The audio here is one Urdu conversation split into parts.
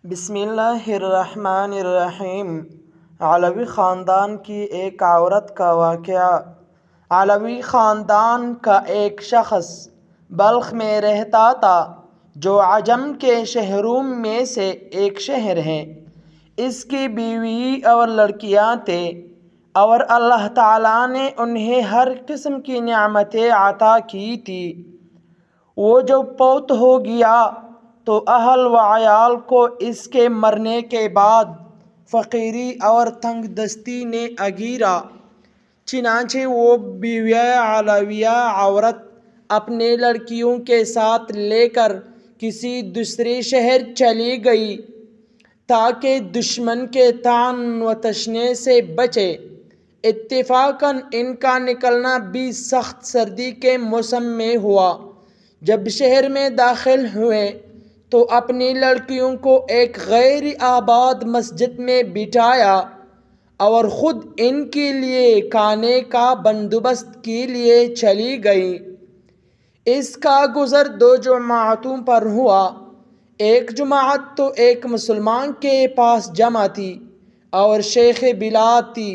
بسم اللہ الرحمن الرحیم۔ علوی خاندان کی ایک عورت کا واقعہ۔ علوی خاندان کا ایک شخص بلخ میں رہتا تھا جو عجم کے شہروں میں سے ایک شہر ہے۔ اس کی بیوی اور لڑکیاں تھے اور اللہ تعالیٰ نے انہیں ہر قسم کی نعمتیں عطا کی تھی۔ وہ جب فوت ہو گیا تو اہل و عیال کو اس کے مرنے کے بعد فقیری اور تنگ دستی نے گھیرا۔ چنانچہ وہ بیوی علویہ عورت اپنے لڑکیوں کے ساتھ لے کر کسی دوسرے شہر چلی گئی تاکہ دشمن کے طعن و تشنے سے بچے۔ اتفاقاً ان کا نکلنا بھی سخت سردی کے موسم میں ہوا۔ جب شہر میں داخل ہوئے تو اپنی لڑکیوں کو ایک غیر آباد مسجد میں بٹھایا اور خود ان کے لیے کھانے کا بندوبست کے لیے چلی گئی۔ اس کا گزر دو جماعتوں پر ہوا۔ ایک جماعت تو ایک مسلمان کے پاس جمع تھی اور شیخ بلاد تھی،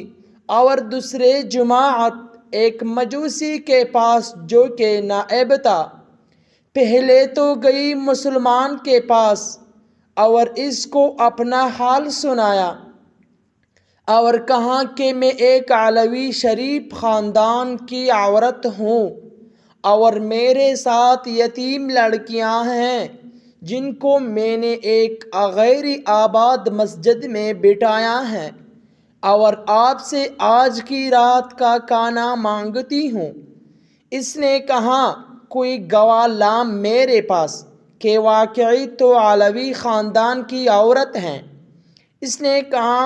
اور دوسرے جماعت ایک مجوسی کے پاس جو کہ نائب تھا۔ پہلے تو گئی مسلمان کے پاس اور اس کو اپنا حال سنایا اور کہا کہ میں ایک علوی شریف خاندان کی عورت ہوں اور میرے ساتھ یتیم لڑکیاں ہیں جن کو میں نے ایک غیر آباد مسجد میں بٹھایا ہے، اور آپ سے آج کی رات کا کھانا مانگتی ہوں۔ اس نے کہا کوئی گواہ لا میرے پاس کہ واقعی تو علوی خاندان کی عورت ہیں۔ اس نے کہا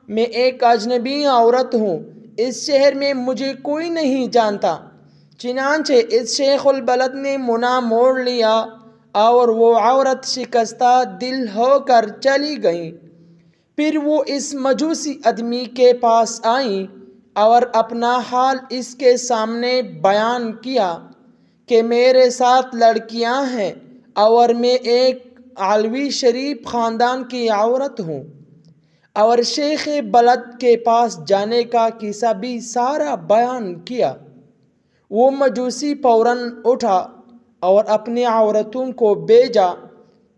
میں ایک اجنبی عورت ہوں، اس شہر میں مجھے کوئی نہیں جانتا۔ چنانچہ اس شیخ البلد نے منہ موڑ لیا اور وہ عورت شکستہ دل ہو کر چلی گئی۔ پھر وہ اس مجوسی آدمی کے پاس آئیں اور اپنا حال اس کے سامنے بیان کیا کہ میرے ساتھ لڑکیاں ہیں اور میں ایک علوی شریف خاندان کی عورت ہوں، اور شیخ بلد کے پاس جانے کا قصہ بھی سارا بیان کیا۔ وہ مجوسی فوراً اٹھا اور اپنی عورتوں کو بھیجا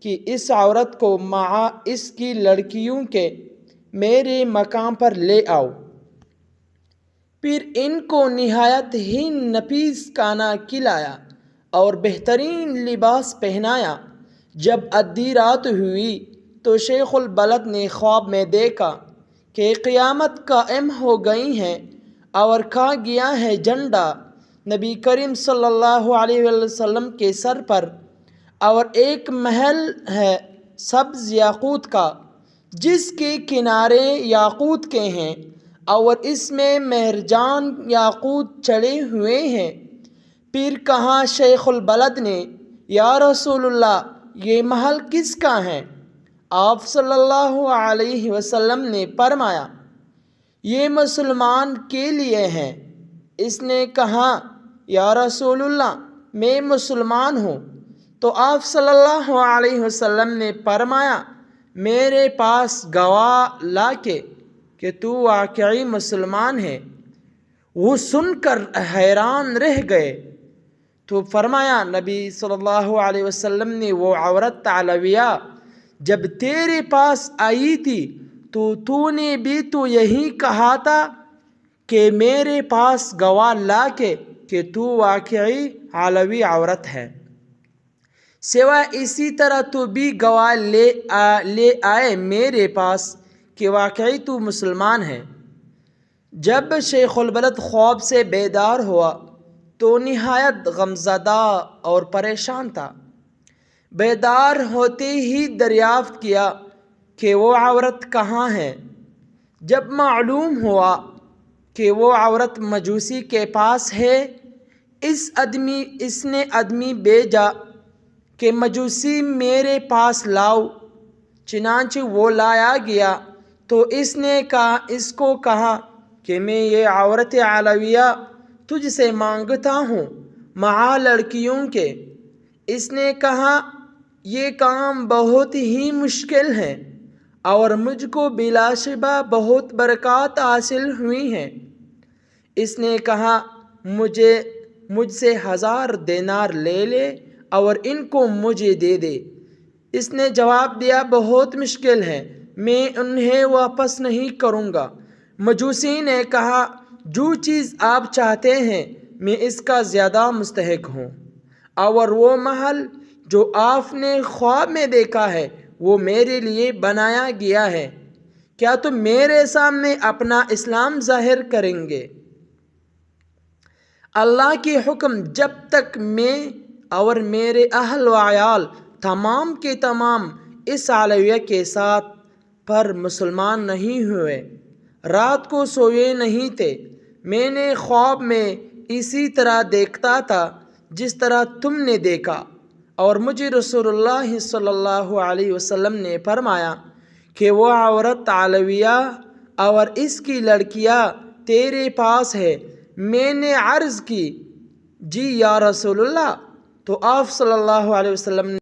کہ اس عورت کو مع اس کی لڑکیوں کے میرے مقام پر لے آؤ۔ پھر ان کو نہایت ہی نفیس کھانا کھلایا اور بہترین لباس پہنایا۔ جب آدھی رات ہوئی تو شیخ البلد نے خواب میں دیکھا کہ قیامت قائم ہو گئی ہے اور کھا گیا ہے جھنڈا نبی کریم صلی اللہ علیہ وسلم کے سر پر، اور ایک محل ہے سبز یاقوت کا جس کے کنارے یاقوت کے ہیں، اور اس میں مہرجان یاقوت چڑھے ہوئے ہیں۔ پھر کہا شیخ البلد نے یا رسول اللہ یہ محل کس کا ہے؟ آپ صلی اللہ علیہ وسلم نے فرمایا یہ مسلمان کے لیے ہے۔ اس نے کہا یا رسول اللہ میں مسلمان ہوں۔ تو آپ صلی اللہ علیہ وسلم نے فرمایا میرے پاس گواہ لا کہ تو واقعی مسلمان ہے۔ وہ سن کر حیران رہ گئے تو فرمایا نبی صلی اللہ علیہ وسلم نے وہ عورت علویہ جب تیرے پاس آئی تھی تو نے بھی تو یہی کہا تھا کہ میرے پاس گواہ لا کہ تو واقعی علوی عورت ہے، سوائے اسی طرح تو بھی گواہ لے آئے میرے پاس کہ واقعی تو مسلمان ہے۔ جب شیخ البلد خواب سے بیدار ہوا تو نہایت غمزدہ اور پریشان تھا۔ بیدار ہوتے ہی دریافت کیا کہ وہ عورت کہاں ہے۔ جب معلوم ہوا کہ وہ عورت مجوسی کے پاس ہے، اس نے آدمی بھیجا کہ مجوسی میرے پاس لاؤ۔ چنانچہ وہ لایا گیا تو اس کو کہا کہ میں یہ عورت علویہ تجھ سے مانگتا ہوں مع لڑکیوں کے۔ اس نے کہا یہ کام بہت ہی مشکل ہے، اور مجھ کو بلا شبہ بہت برکات حاصل ہوئی ہیں۔ اس نے کہا مجھ سے 1000 دینار لے لے اور ان کو مجھے دے دے۔ اس نے جواب دیا بہت مشکل ہے، میں انہیں واپس نہیں کروں گا۔ مجوسی نے کہا جو چیز آپ چاہتے ہیں میں اس کا زیادہ مستحق ہوں، اور وہ محل جو آپ نے خواب میں دیکھا ہے وہ میرے لیے بنایا گیا ہے، کیا تم میرے سامنے اپنا اسلام ظاہر کریں گے؟ اللہ کی حکم جب تک میں اور میرے اہل و عیال تمام کے تمام اس علویہ کے ساتھ پر مسلمان نہیں ہوئے، رات کو سوئے نہیں تھے، میں نے خواب میں اسی طرح دیکھتا تھا جس طرح تم نے دیکھا، اور مجھے رسول اللہ صلی اللہ علیہ وسلم نے فرمایا کہ وہ عورت علویہ اور اس کی لڑکیاں تیرے پاس ہے۔ میں نے عرض کی جی یا رسول اللہ، تو آپ صلی اللہ علیہ وسلم نے